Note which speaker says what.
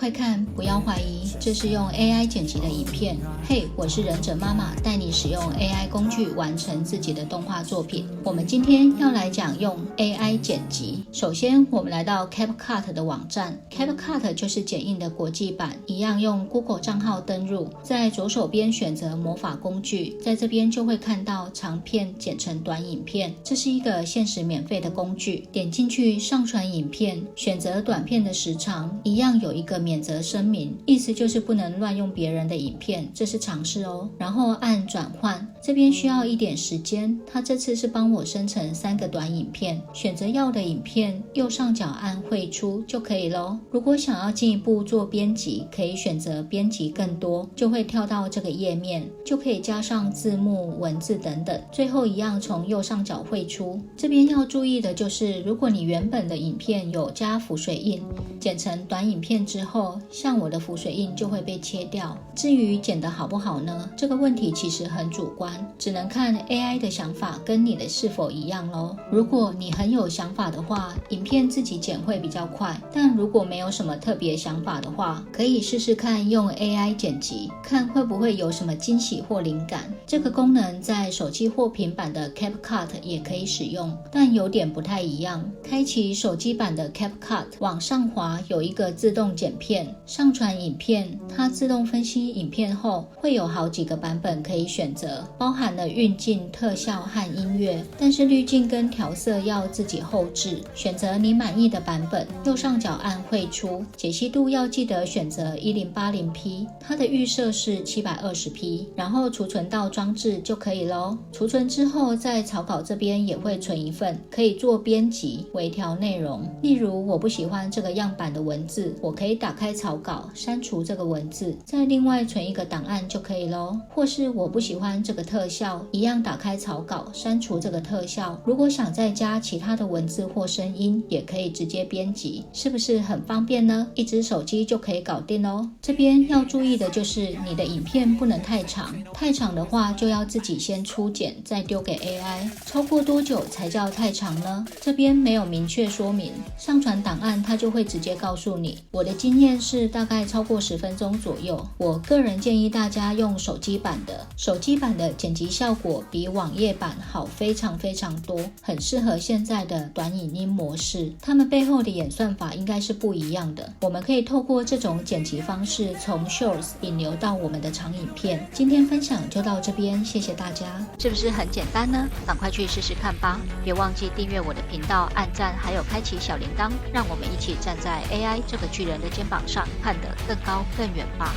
Speaker 1: 快看，不要怀疑，这是用 AI 剪辑的影片。嘿，我是忍者妈妈，带你使用 AI 工具完成自己的动画作品。我们今天要来讲用 AI 剪辑。首先，我们来到 CapCut 的网站。CapCut 就是剪映的国际版，一样用 Google 账号登入，在左手边选择魔法工具，在这边就会看到长片剪成短影片，这是一个限时免费的工具。点进去上传影片，选择短片的时长，一样有一个免责声明，意思就是不能乱用别人的影片，这是常识哦。然后按转换，这边需要一点时间，它这次是帮我生成3个短影片，选择要的影片，右上角按汇出就可以咯。如果想要进一步做编辑，可以选择编辑更多，就会跳到这个页面，就可以加上字幕、文字等等，最后一样从右上角汇出。这边要注意的就是，如果你原本的影片有加浮水印，剪成短影片之后，像我的浮水印就会被切掉。至于剪得好不好呢？这个问题其实很主观，只能看 AI 的想法跟你的是否一样咯。如果你很有想法的话，影片自己剪会比较快，但如果没有什么特别想法的话，可以试试看用 AI 剪辑，看会不会有什么惊喜或灵感。这个功能在手机或平板的 CapCut 也可以使用，但有点不太一样。开启手机版的 CapCut， 往上滑有一个自动剪片，上传影片，它自动分析影片后会有好几个版本可以选择，包含了运镜、特效和音乐，但是滤镜跟调色要自己后置，选择你满意的版本，右上角按汇出，解析度要记得选择 1080p， 它的预设是 720p， 然后储存到装置就可以咯。储存之后，在草稿这边也会存一份，可以做编辑、微调内容。例如我不喜欢这个样板的文字，我可以打开草稿，删除这个文字，再另外存一个档案就可以咯。或是我不喜欢这个特效，一样打开草稿，删除这个特效。如果想再加其他的文字或声音，也可以直接编辑，是不是很方便呢？一只手机就可以搞定哦。这边要注意的就是你的影片不能太长，太长的话就要自己先初剪，再丢给 AI。超过多久才叫太长呢？这边没有明确说明，上传档案它就会直接告诉你。我的经验是大概超过10分钟左右。我个人建议大家用手机版的，手机版的剪辑效果比网页版好非常非常多，很适合现在的短影音模式。它们背后的演算法应该是不一样的，我们可以透过这种剪辑方式从 Shorts 引流到我们的长影片。今天分享就到这边，谢谢大家。
Speaker 2: 是不是很简单呢？赶快去试试看吧！别忘记订阅我的频道、按赞，还有开启小铃铛，让我们一起站在 AI 这个巨人的肩膀上，看得更高更远吧！